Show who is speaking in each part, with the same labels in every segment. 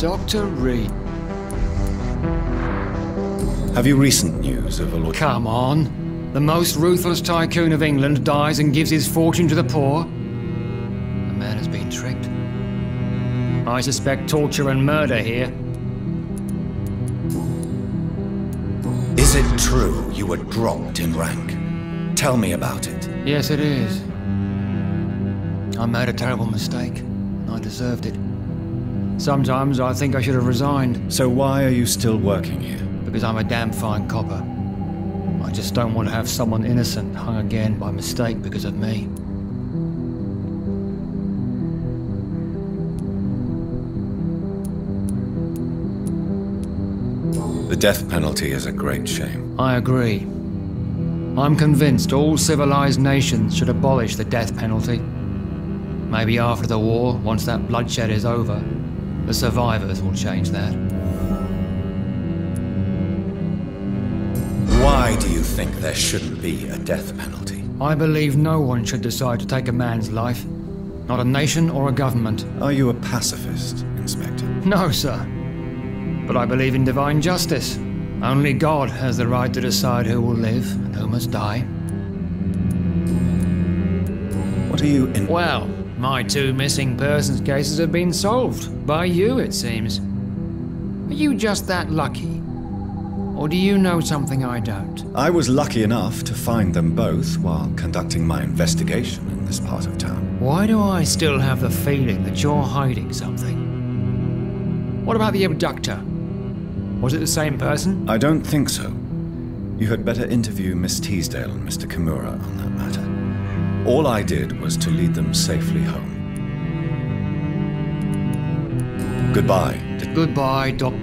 Speaker 1: Dr. Reed.
Speaker 2: Have you recent news of a Lord...
Speaker 1: Come on. The most ruthless tycoon of England dies and gives his fortune to the poor. The man has been tricked. I suspect torture and murder here.
Speaker 2: Is it true you were dropped in rank? Tell me about it.
Speaker 1: Yes, it is. I made a terrible mistake. I deserved it. Sometimes I think I should have resigned.
Speaker 2: So why are you still working here?
Speaker 1: Because I'm a damn fine copper. I just don't want to have someone innocent hung again by mistake because of me.
Speaker 2: The death penalty is a great shame.
Speaker 1: I agree. I'm convinced all civilized nations should abolish the death penalty. Maybe after the war, once that bloodshed is over, the survivors will change that.
Speaker 2: Why do you think there shouldn't be a death penalty?
Speaker 1: I believe no one should decide to take a man's life. Not a nation or a government.
Speaker 2: Are you a pacifist, Inspector?
Speaker 1: No, sir. But I believe in divine justice. Only God has the right to decide who will live and who must die.
Speaker 2: What are you in...
Speaker 1: Well, my 2 missing persons cases have been solved. By you, it seems. Are you just that lucky? Or do you know something I don't?
Speaker 2: I was lucky enough to find them both while conducting my investigation in this part of town.
Speaker 1: Why do I still have the feeling that you're hiding something? What about the abductor? Was it the same person?
Speaker 2: I don't think so. You had better interview Miss Teasdale and Mr. Kimura on that matter. All I did was to lead them safely home. Goodbye.
Speaker 1: Goodbye, Doc.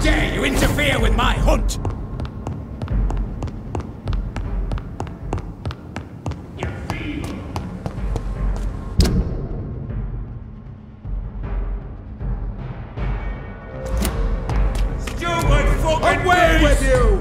Speaker 3: Dare you interfere with my hunt? Stupid fucking away with you!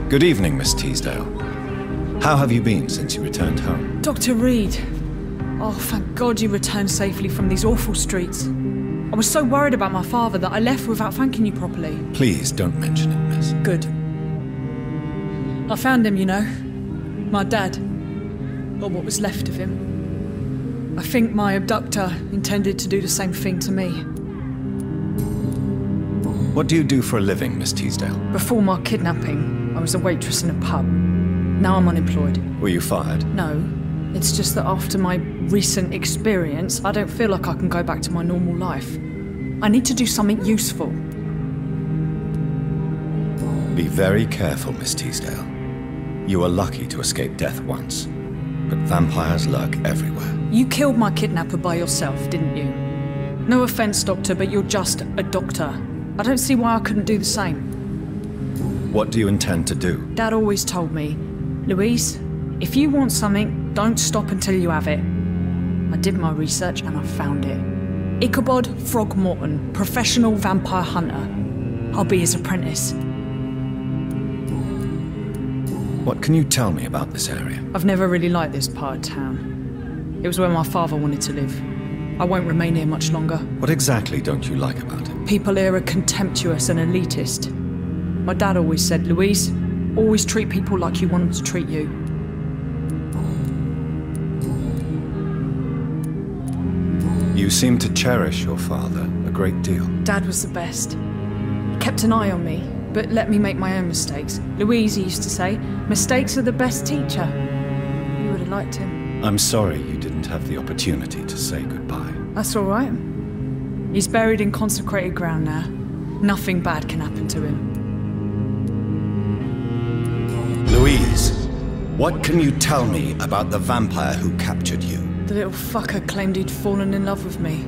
Speaker 2: Good evening, Miss Teasdale. How have you been since you returned home?
Speaker 4: Dr. Reed. Oh, thank God you returned safely from these awful streets. I was so worried about my father that I left without thanking you properly.
Speaker 2: Please don't mention it, miss.
Speaker 4: Good. I found him, you know. My dad. Or what was left of him. I think my abductor intended to do the same thing to me.
Speaker 2: What do you do for a living, Miss Teasdale?
Speaker 4: Before my kidnapping, I was a waitress in a pub. Now I'm unemployed.
Speaker 2: Were you fired?
Speaker 4: No. It's just that after my recent experience, I don't feel like I can go back to my normal life. I need to do something useful.
Speaker 2: Be very careful, Miss Teasdale. You were lucky to escape death once, but vampires lurk everywhere.
Speaker 4: You killed my kidnapper by yourself, didn't you? No offense, Doctor, but you're just a doctor. I don't see why I couldn't do the same.
Speaker 2: What do you intend to do?
Speaker 4: Dad always told me, Louise, if you want something, don't stop until you have it. I did my research and I found it. Ichabod Throgmorton, professional vampire hunter. I'll be his apprentice.
Speaker 2: What can you tell me about this area?
Speaker 4: I've never really liked this part of town. It was where my father wanted to live. I won't remain here much longer.
Speaker 2: What exactly don't you like about it?
Speaker 4: People here are contemptuous and elitist. My dad always said, Louise, always treat people like you want them to treat you.
Speaker 2: You seem to cherish your father a great deal.
Speaker 4: Dad was the best. He kept an eye on me, but let me make my own mistakes. Louise used to say, mistakes are the best teacher. You would have liked him.
Speaker 2: I'm sorry you didn't have the opportunity to say goodbye.
Speaker 4: That's all right. He's buried in consecrated ground now. Nothing bad can happen to him.
Speaker 2: Louise, what can you tell me about the vampire who captured you?
Speaker 4: The little fucker claimed he'd fallen in love with me.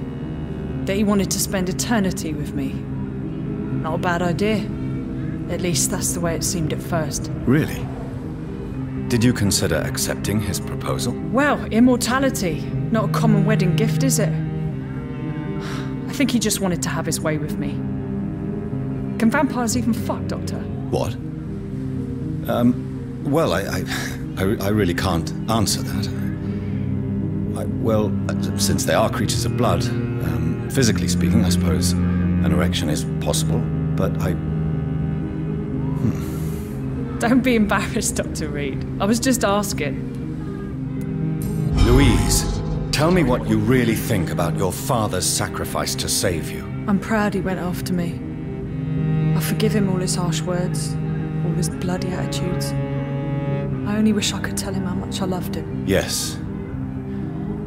Speaker 4: That he wanted to spend eternity with me. Not a bad idea. At least that's the way it seemed at first.
Speaker 2: Really? Did you consider accepting his proposal?
Speaker 4: Well, immortality. Not a common wedding gift, is it? I think he just wanted to have his way with me. Can vampires even fuck, Doctor?
Speaker 2: What? Well, I really can't answer that. Well, since they are creatures of blood, physically speaking, I suppose an erection is possible, but
Speaker 4: Don't be embarrassed, Dr. Reed. I was just asking.
Speaker 2: Louise, tell me what you really think about your father's sacrifice to save you.
Speaker 4: I'm proud he went after me. I forgive him all his harsh words, all his bloody attitudes. I only wish I could tell him how much I loved him.
Speaker 2: Yes.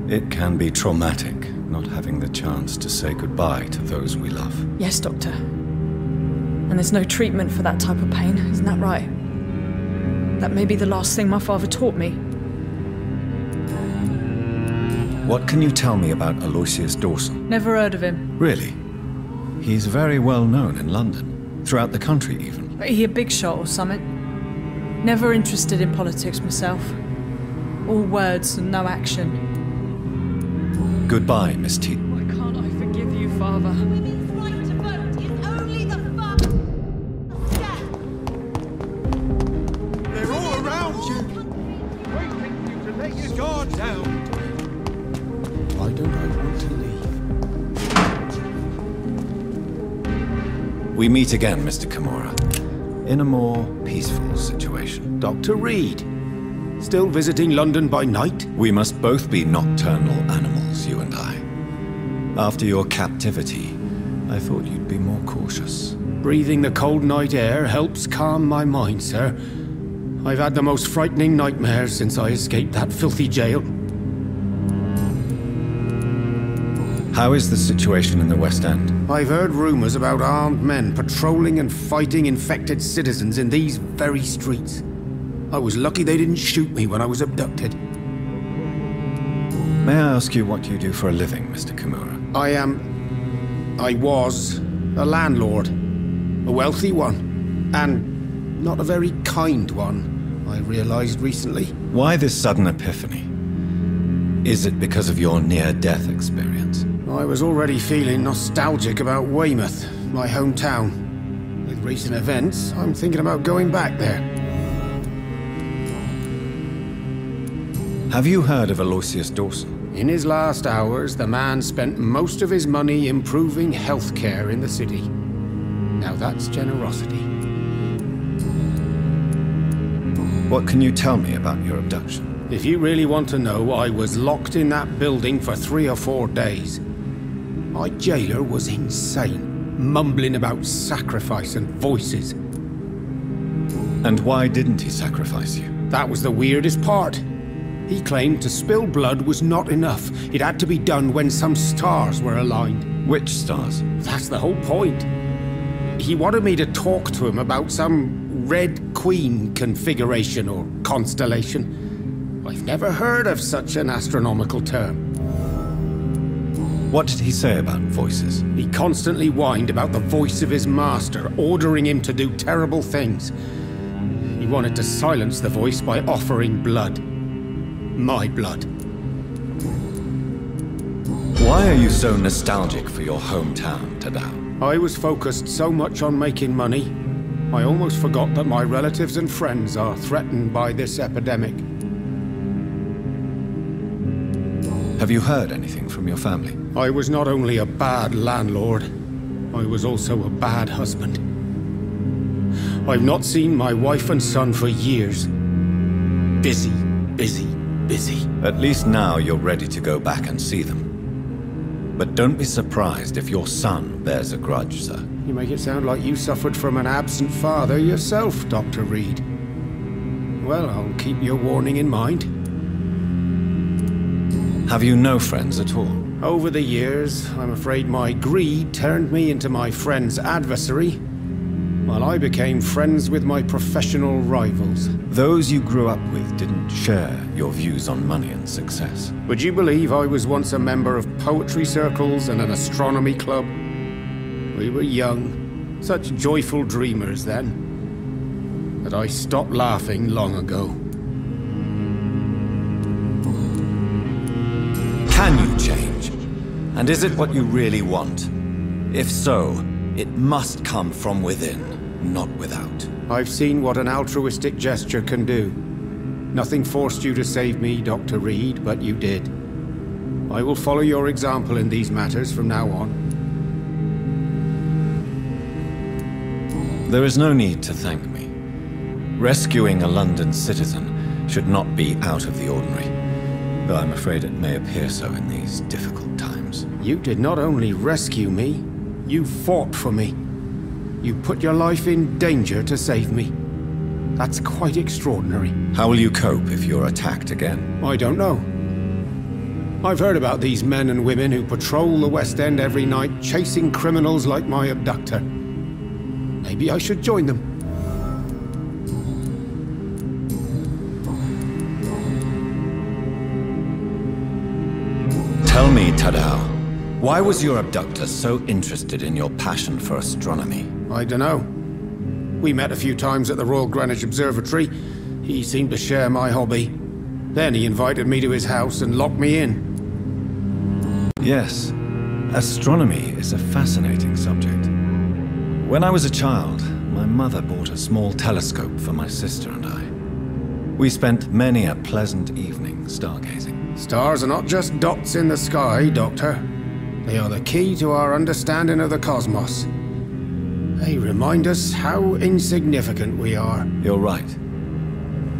Speaker 2: It can be traumatic, not having the chance to say goodbye to those we love.
Speaker 4: Yes, Doctor. And there's no treatment for that type of pain, isn't that right? That may be the last thing my father taught me.
Speaker 2: What can you tell me about Aloysius Dawson?
Speaker 4: Never heard of him.
Speaker 2: Really? He's very well known in London, throughout the country even.
Speaker 4: He a big shot or something? Never interested in politics myself. All words and no action.
Speaker 2: Goodbye, Miss T.
Speaker 4: Why can't I forgive you, Father?
Speaker 5: Women's right to vote is only the fuck.
Speaker 3: They're all around you. Waiting for you to let your guard down. Why don't I want to leave?
Speaker 2: We meet again, Mr. Kimura, in a more peaceful situation.
Speaker 3: Dr. Reed. Still visiting London by night?
Speaker 2: We must both be nocturnal animals, you and I. After your captivity, I thought you'd be more cautious.
Speaker 3: Breathing the cold night air helps calm my mind, sir. I've had the most frightening nightmares since I escaped that filthy jail.
Speaker 2: How is the situation in the West End?
Speaker 3: I've heard rumors about armed men patrolling and fighting infected citizens in these very streets. I was lucky they didn't shoot me when I was abducted.
Speaker 2: May I ask you what you do for a living, Mr. Kimura?
Speaker 3: I was a landlord. A wealthy one. And not a very kind one, I realized recently.
Speaker 2: Why this sudden epiphany? Is it because of your near-death experience?
Speaker 3: I was already feeling nostalgic about Weymouth, my hometown. With recent events, I'm thinking about going back there.
Speaker 2: Have you heard of Aloysius Dawson?
Speaker 3: In his last hours, the man spent most of his money improving healthcare in the city. Now that's generosity.
Speaker 2: What can you tell me about your abduction?
Speaker 3: If you really want to know, I was locked in that building for 3 or 4 days. My jailer was insane, mumbling about sacrifice and voices.
Speaker 2: And why didn't he sacrifice you?
Speaker 3: That was the weirdest part. He claimed to spill blood was not enough. It had to be done when some stars were aligned.
Speaker 2: Which stars?
Speaker 3: That's the whole point. He wanted me to talk to him about some Red Queen configuration or constellation. I've never heard of such an astronomical term.
Speaker 2: What did he say about voices?
Speaker 3: He constantly whined about the voice of his master, ordering him to do terrible things. He wanted to silence the voice by offering blood. My blood.
Speaker 2: Why are you so nostalgic for your hometown, Tadao?
Speaker 3: I was focused so much on making money, I almost forgot that my relatives and friends are threatened by this epidemic.
Speaker 2: Have you heard anything from your family?
Speaker 3: I was not only a bad landlord, I was also a bad husband. I've not seen my wife and son for years. Busy, busy, busy.
Speaker 2: At least now you're ready to go back and see them. But don't be surprised if your son bears a grudge, sir.
Speaker 3: You make it sound like you suffered from an absent father yourself, Dr. Reed. Well, I'll keep your warning in mind.
Speaker 2: Have you no friends at all?
Speaker 3: Over the years, I'm afraid my greed turned me into my friend's adversary, while I became friends with my professional rivals.
Speaker 2: Those you grew up with didn't share your views on money and success.
Speaker 3: Would you believe I was once a member of poetry circles and an astronomy club? We were young, such joyful dreamers then, that I stopped laughing long ago.
Speaker 2: Can you change? And is it what you really want? If so, it must come from within, not without.
Speaker 3: I've seen what an altruistic gesture can do. Nothing forced you to save me, Dr. Reed, but you did. I will follow your example in these matters from now on.
Speaker 2: There is no need to thank me. Rescuing a London citizen should not be out of the ordinary, though I'm afraid it may appear so in these difficult times.
Speaker 3: You did not only rescue me, you fought for me. You put your life in danger to save me. That's quite extraordinary.
Speaker 2: How will you cope if you're attacked again?
Speaker 3: I don't know. I've heard about these men and women who patrol the West End every night, chasing criminals like my abductor. Maybe I should join them.
Speaker 2: Tell me, Tadao, why was your abductor so interested in your passion for astronomy?
Speaker 3: I don't know. We met a few times at the Royal Greenwich Observatory. He seemed to share my hobby. Then he invited me to his house and locked me in.
Speaker 2: Yes, astronomy is a fascinating subject. When I was a child, my mother bought a small telescope for my sister and I. We spent many a pleasant evening stargazing.
Speaker 3: Stars are not just dots in the sky, Doctor. They are the key to our understanding of the cosmos. They remind us how insignificant we are.
Speaker 2: You're right.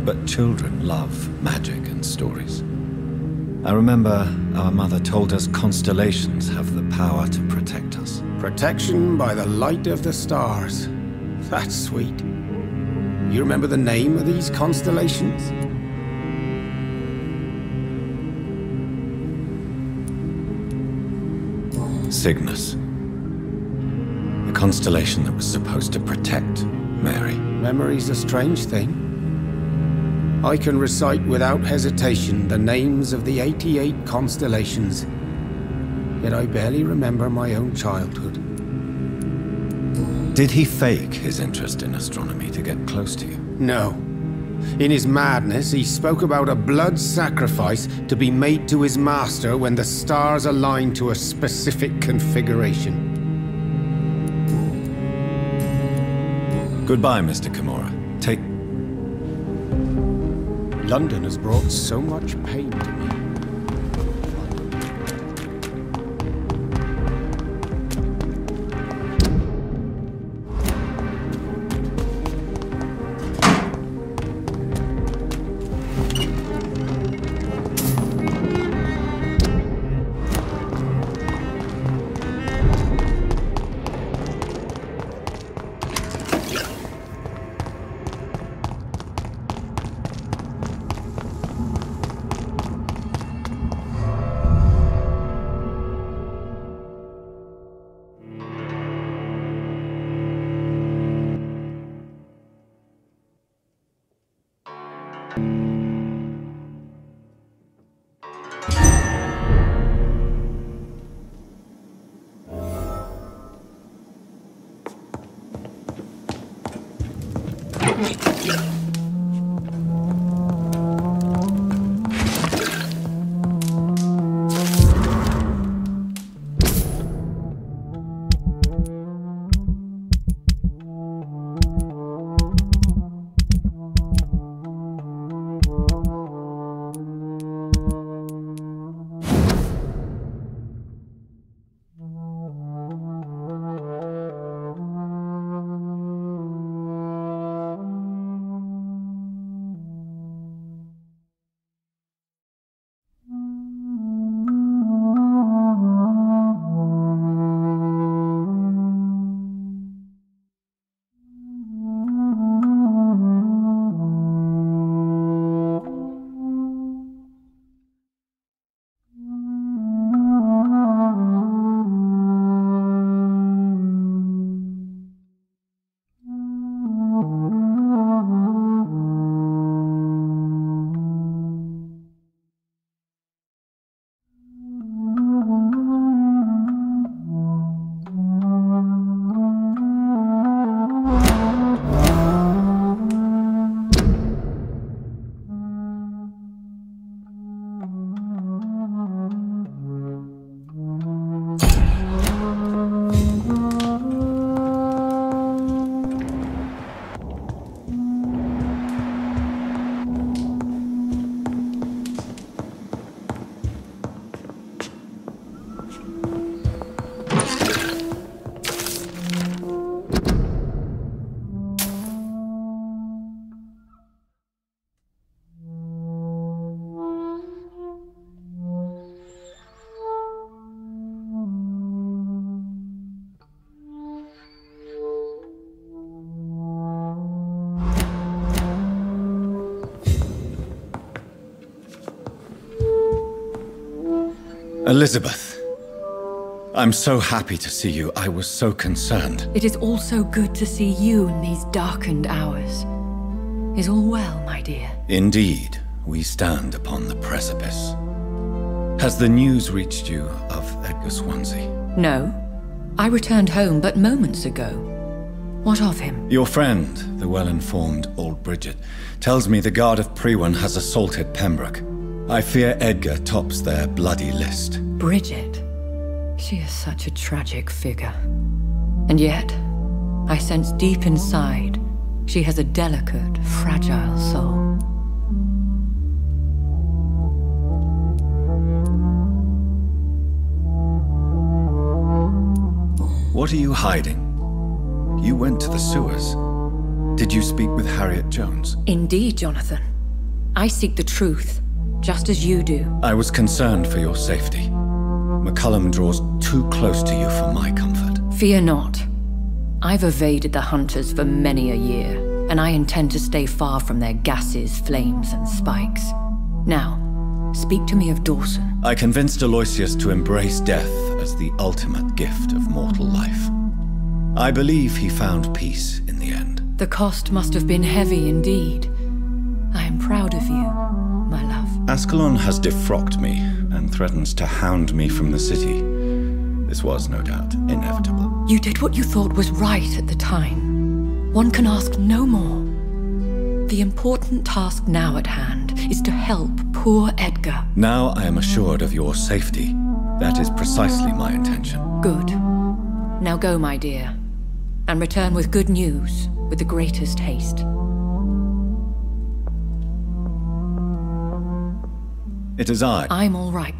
Speaker 2: But children love magic and stories. I remember our mother told us constellations have the power to protect us.
Speaker 3: Protection by the light of the stars. That's sweet. You remember the name of these constellations?
Speaker 2: Cygnus. The constellation that was supposed to protect Mary.
Speaker 3: Memory's a strange thing. I can recite without hesitation the names of the 88 constellations, yet I barely remember my own childhood.
Speaker 2: Did he fake his interest in astronomy to get close to you?
Speaker 3: No. In his madness, he spoke about a blood sacrifice to be made to his master when the stars aligned to a specific configuration.
Speaker 2: Goodbye, Mr. Kimura. Take...
Speaker 3: London has brought so much pain to me.
Speaker 2: Elizabeth, I'm so happy to see you. I was so concerned.
Speaker 6: It is also good to see you in these darkened hours. Is all well, my dear?
Speaker 2: Indeed, we stand upon the precipice. Has the news reached you of Edgar Swansea?
Speaker 6: No. I returned home but moments ago. What of him?
Speaker 2: Your friend, the well-informed old Bridget, tells me the Guard of Priwen has assaulted Pembroke. I fear Edgar tops their bloody list.
Speaker 6: Bridget? She is such a tragic figure. And yet, I sense deep inside, she has a delicate, fragile soul.
Speaker 2: What are you hiding? You went to the sewers. Did you speak with Harriet Jones?
Speaker 6: Indeed, Jonathan. I seek the truth, just as you do.
Speaker 2: I was concerned for your safety. McCullum draws too close to you for my comfort.
Speaker 6: Fear not. I've evaded the hunters for many a year, and I intend to stay far from their gases, flames, and spikes. Now, speak to me of Dawson.
Speaker 2: I convinced Aloysius to embrace death as the ultimate gift of mortal life. I believe he found peace in the end.
Speaker 6: The cost must have been heavy indeed. I am proud of you, my love.
Speaker 2: Ascalon has defrocked me and threatens to hound me from the city. This was, no doubt, inevitable.
Speaker 6: You did what you thought was right at the time. One can ask no more. The important task now at hand is to help poor Edgar.
Speaker 2: Now I am assured of your safety. That is precisely my intention.
Speaker 6: Good. Now go, my dear, and return with good news with the greatest haste.
Speaker 2: It is I.
Speaker 6: I'm all right.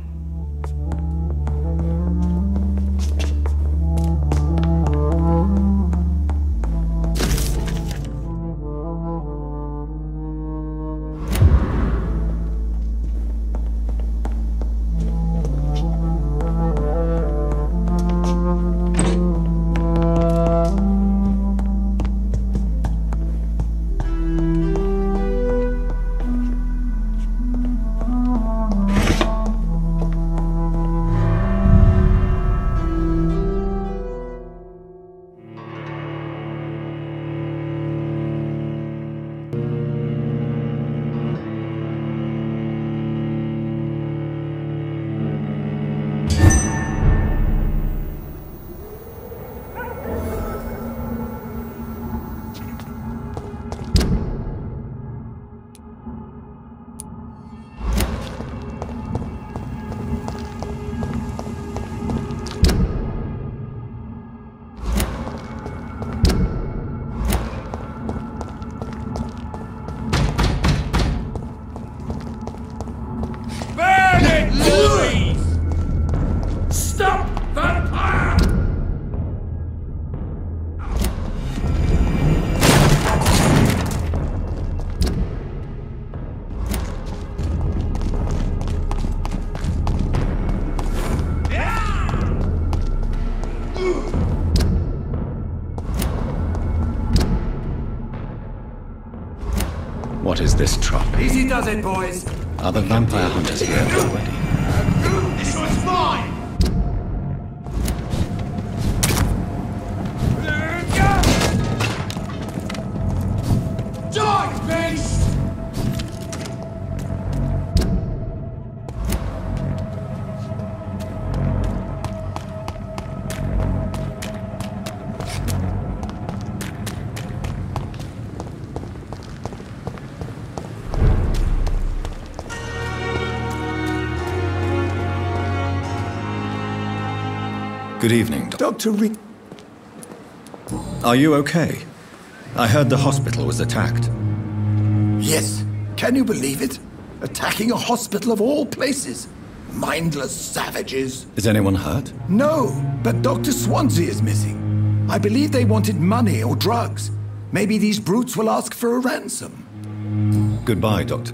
Speaker 2: What is this trap?
Speaker 7: Easy does it, boys.
Speaker 2: Are the vampire hunters here already?
Speaker 7: This one's mine. Die, beast!
Speaker 2: Good evening,
Speaker 8: Dr. Rick.
Speaker 2: Are you okay? I heard the hospital was attacked.
Speaker 8: Yes. Can you believe it? Attacking a hospital of all places. Mindless savages.
Speaker 2: Is anyone hurt?
Speaker 8: No, but Dr. Swansea is missing. I believe they wanted money or drugs. Maybe these brutes will ask for a ransom.
Speaker 2: Goodbye, Doctor.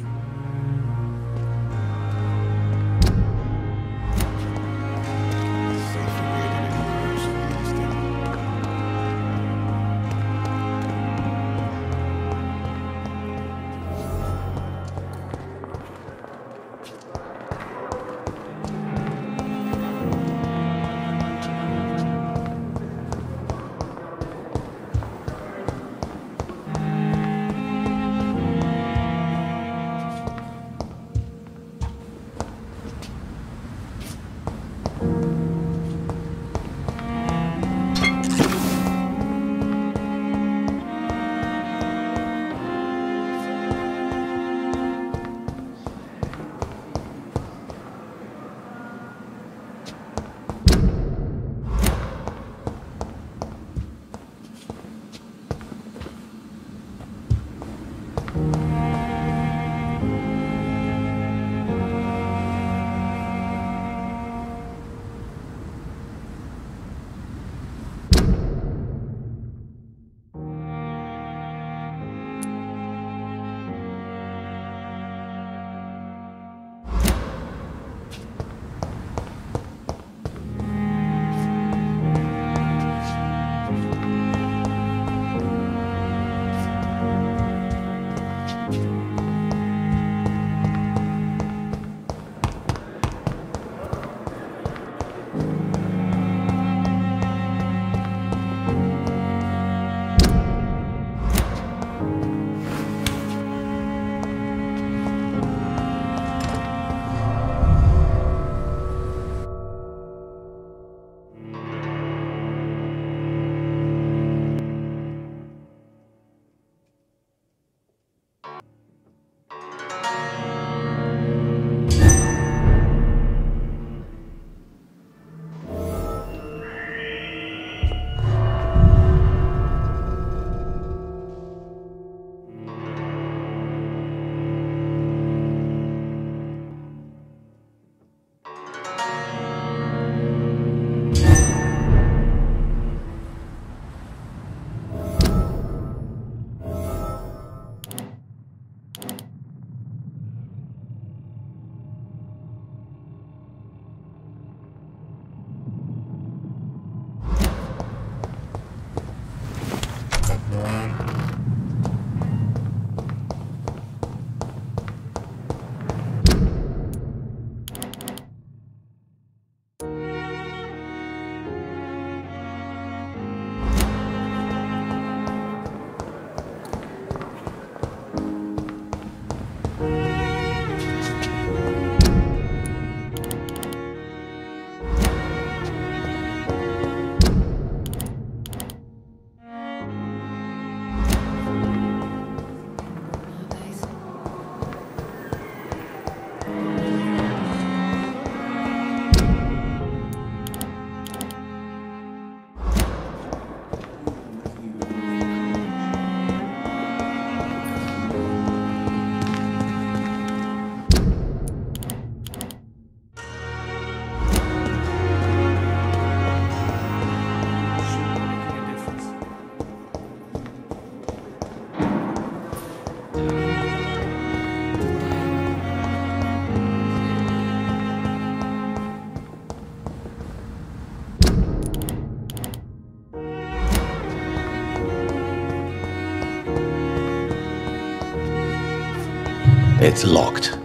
Speaker 2: It's locked.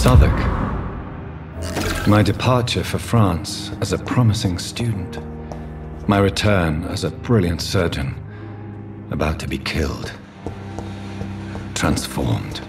Speaker 2: Southwark. My departure for France as a promising student. My return as a brilliant surgeon, about to be killed. Transformed.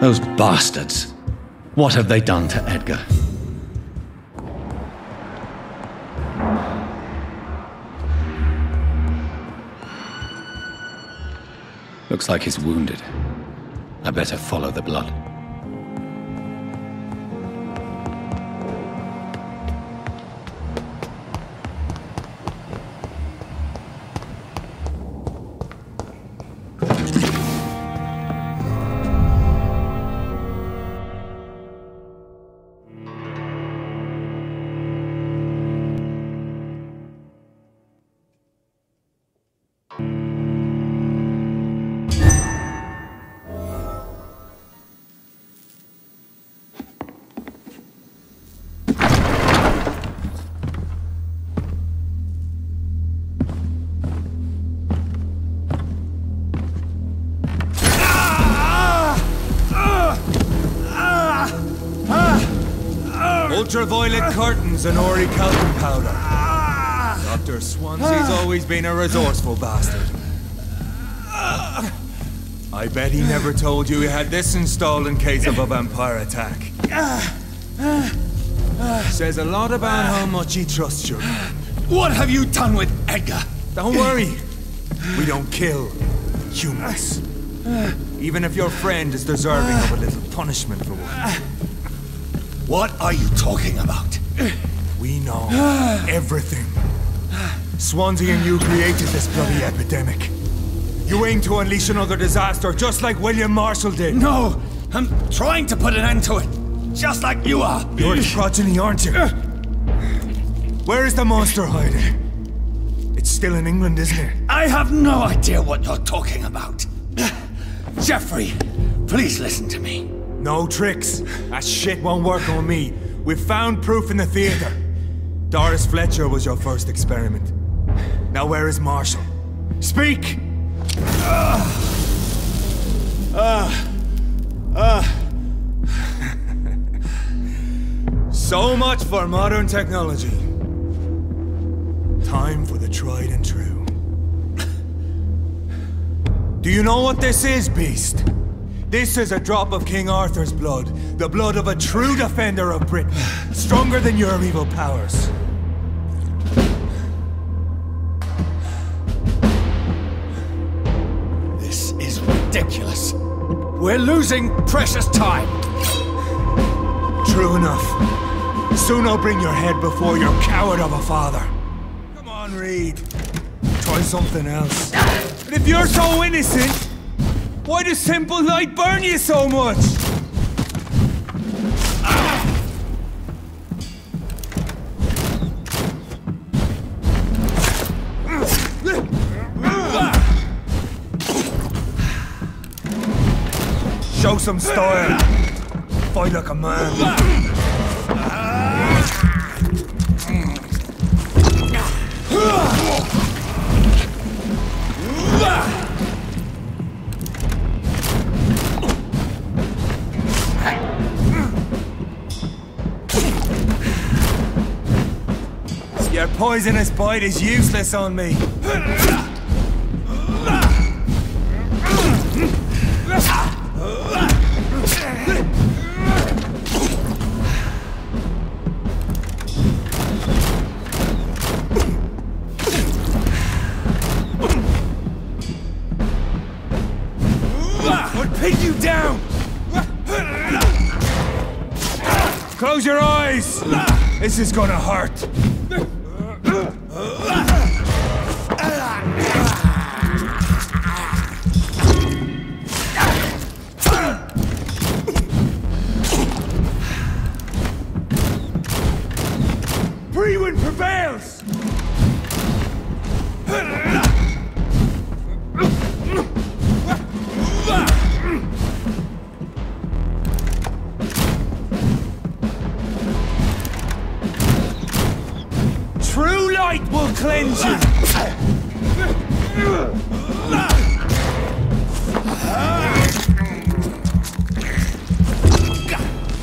Speaker 2: Those bastards. What have they done to Edgar? Looks like he's wounded. I better follow the blood.
Speaker 9: Ultraviolet curtains and orichalcum powder. Dr. Swansea's always been a resourceful bastard. I bet he never told you he had this installed in case of a vampire attack. Says a lot about how much he trusts you.
Speaker 8: What have you done with Edgar?
Speaker 9: Don't worry. We don't kill humans. Even if your friend is deserving of a little punishment for one.
Speaker 8: What are you talking about?
Speaker 9: We know everything. Swansea and you created this bloody epidemic. You aim to unleash another disaster, just like William Marshall did.
Speaker 8: No! I'm trying to put an end to it, just like you are.
Speaker 9: You're the progeny, aren't you? Where is the monster hiding? It's still in England, isn't it?
Speaker 8: I have no idea what you're talking about. Jeffrey, please listen to me.
Speaker 9: No tricks. That shit won't work on me. We've found proof in the theater. Doris Fletcher was your first experiment. Now where is Marshall? Speak! So much for modern technology. Time for the tried and true. Do you know what this is, Beast? This is a drop of King Arthur's blood. The blood of a true defender of Britain. Stronger than your evil powers.
Speaker 8: This is ridiculous. We're losing precious time.
Speaker 9: True enough. Soon I'll bring your head before your coward of a father. Come on, Reed. Try something else. But if you're so innocent, why does simple light burn you so much? Show some style. Fight like a man. poisonous bite is useless on me. I'll pin you down! Close your eyes! This is gonna hurt. Freewind prevails! True light will cleanse you!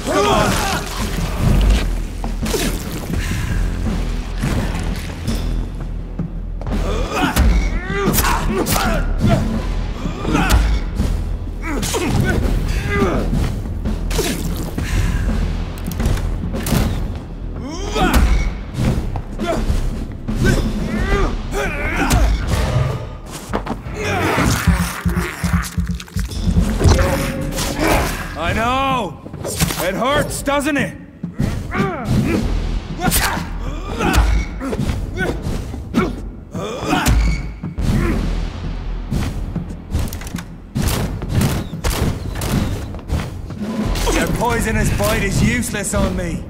Speaker 9: Come on! I know! It hurts, doesn't it? Your poisonous bite is useless on me.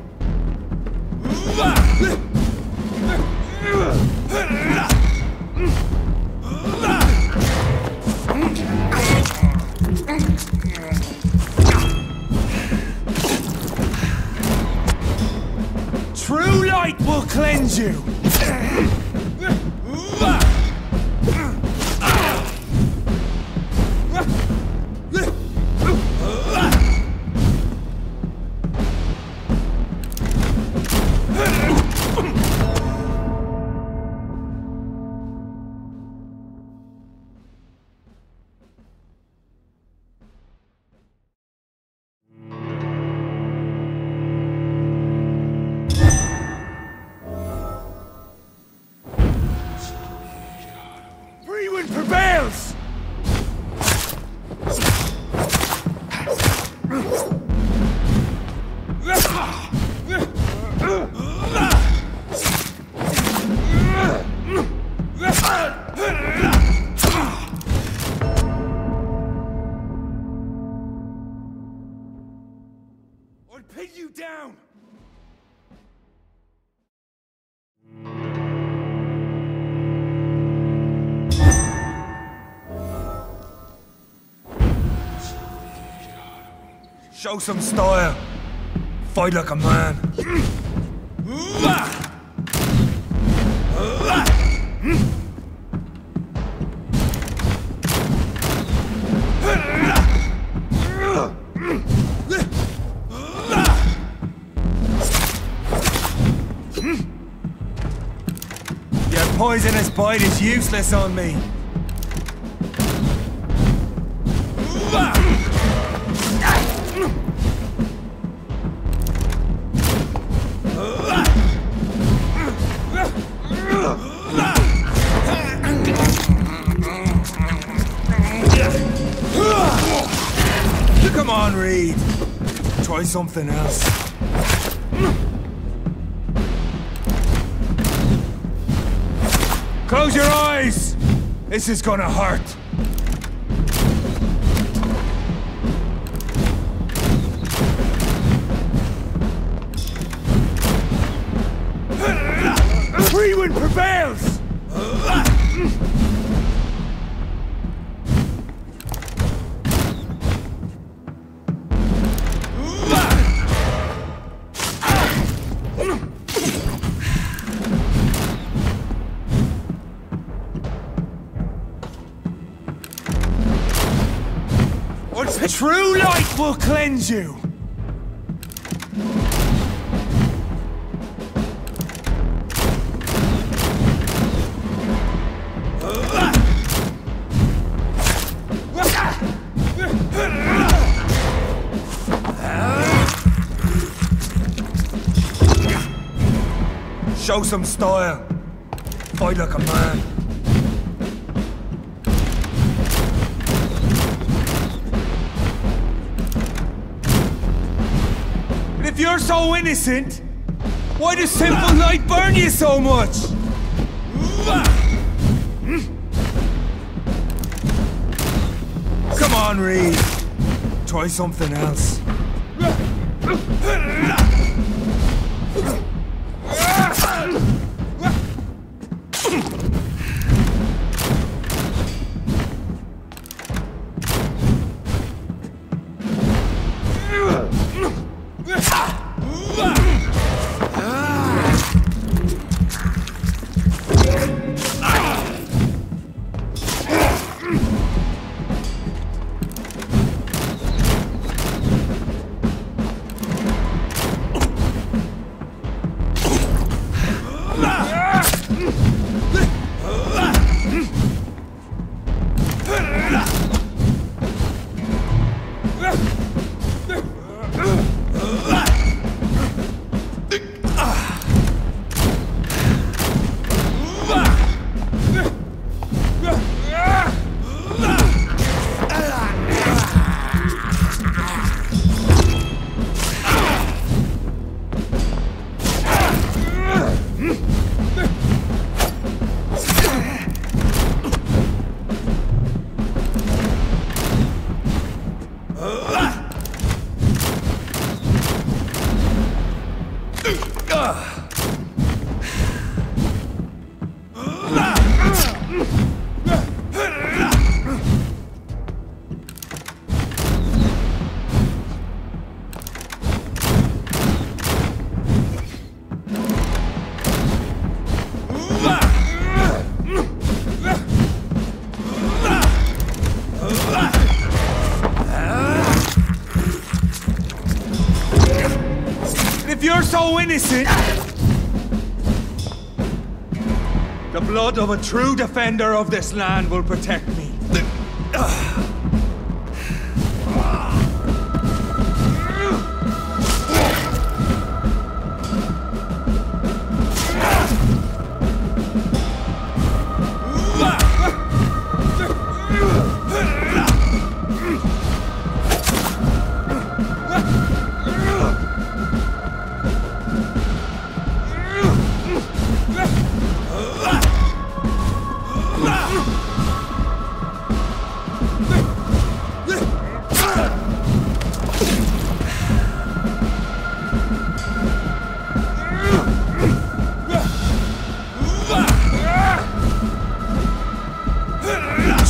Speaker 9: True light will cleanse you! Prevails! I'll pin you down! Show some style. Fight like a man. Your poisonous bite is useless on me. Come on, Reed. Try something else. Close your eyes! This is gonna hurt. Freewind prevails! True light will cleanse you! Show some style. Fight like a man. And if you're so innocent, why does simple light burn you so much? Come on, Reed. Try something else. If you're so innocent, the blood of a true defender of this land will protect me.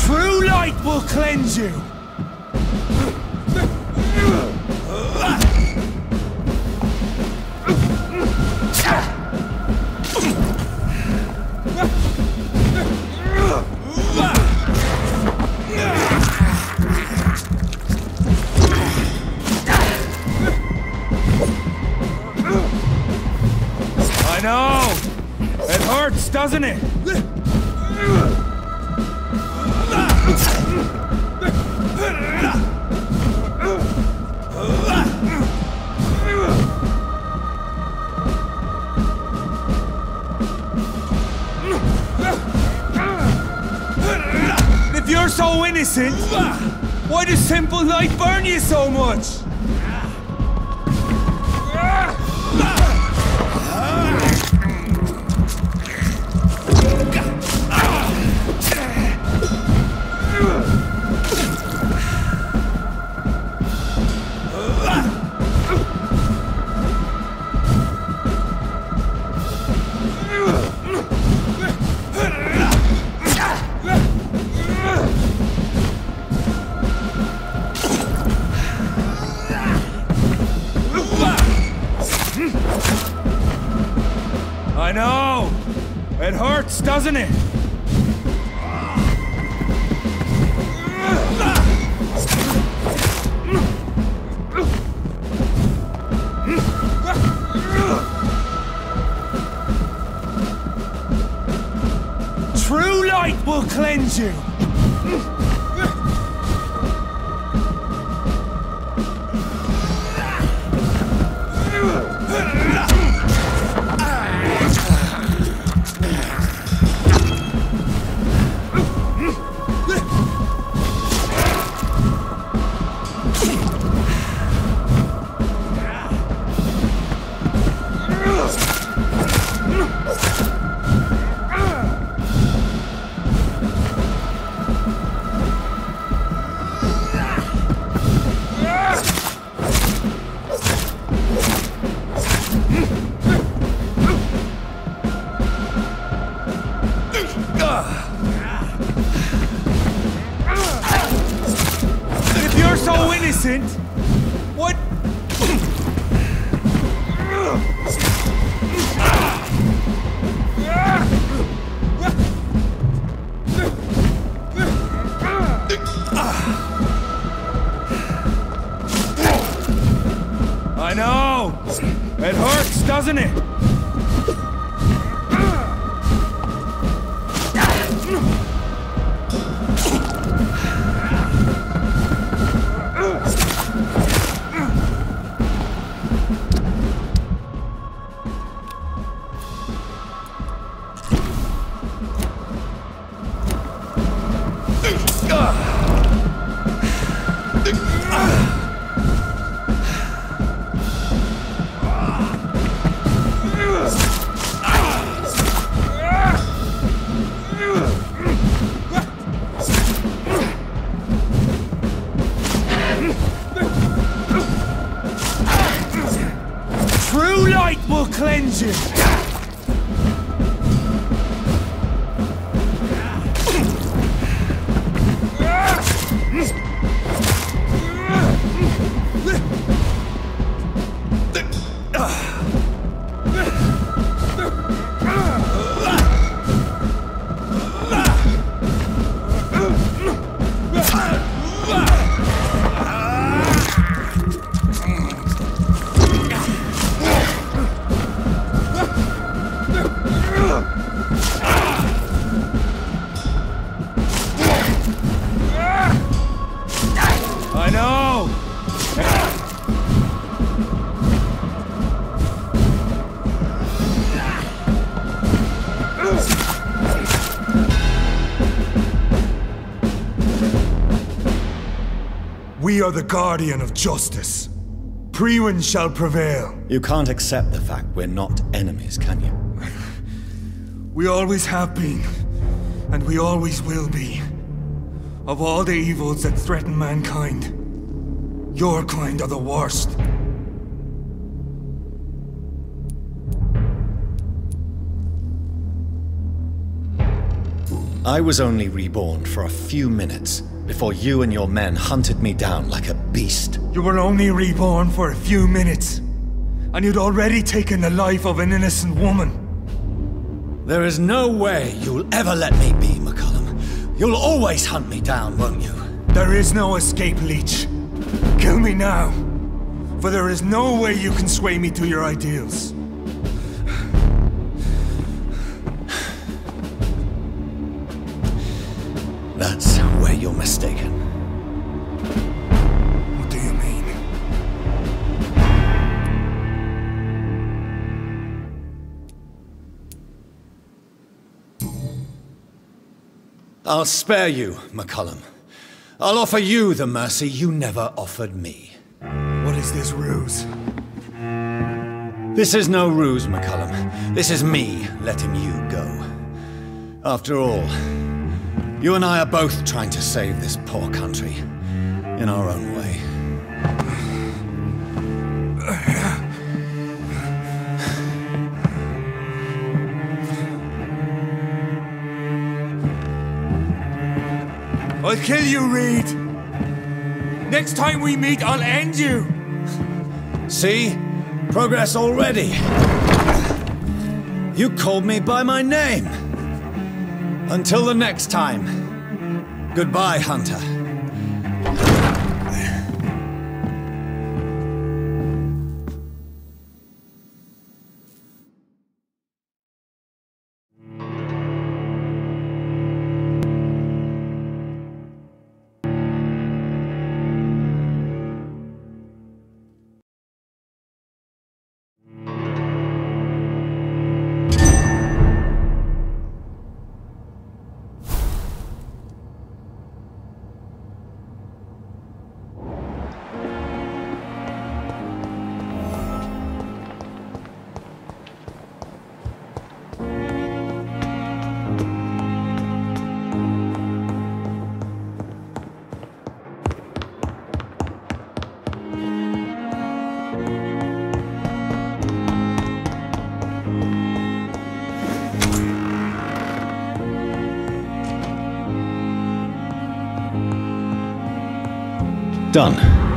Speaker 9: True light will cleanse you. I know. It hurts, doesn't it? If you're so innocent, why does simple light burn you so much? I know! It hurts, doesn't it? True light will cleanse you! innocent? What? I know! It hurts, doesn't it? True light will cleanse you! I know! We are the guardian of justice. Priwen shall prevail.
Speaker 2: You can't accept the fact we're not enemies, can you?
Speaker 9: We always have been, and we always will be. Of all the evils that threaten mankind, your kind are the worst.
Speaker 2: I was only reborn for a few minutes before you and your men hunted me down like a beast.
Speaker 9: You were only reborn for a few minutes, and you'd already taken the life of an innocent woman.
Speaker 2: There is no way you'll ever let me be, McCullum. You'll always hunt me down, won't you?
Speaker 9: There is no escape, Leech. Kill me now, for there is no way you can sway me to your ideals.
Speaker 2: That's where you're mistaken.
Speaker 9: What do you mean?
Speaker 2: I'll spare you, McCullum. I'll offer you the mercy you never offered me.
Speaker 9: What is this ruse?
Speaker 2: This is no ruse, McCullum. This is me letting you go. After all, you and I are both trying to save this poor country in our own way.
Speaker 9: I'll kill you, Reed. Next time we meet, I'll end you.
Speaker 2: See? Progress already. You called me by my name. Until the next time. Goodbye, Hunter. Done.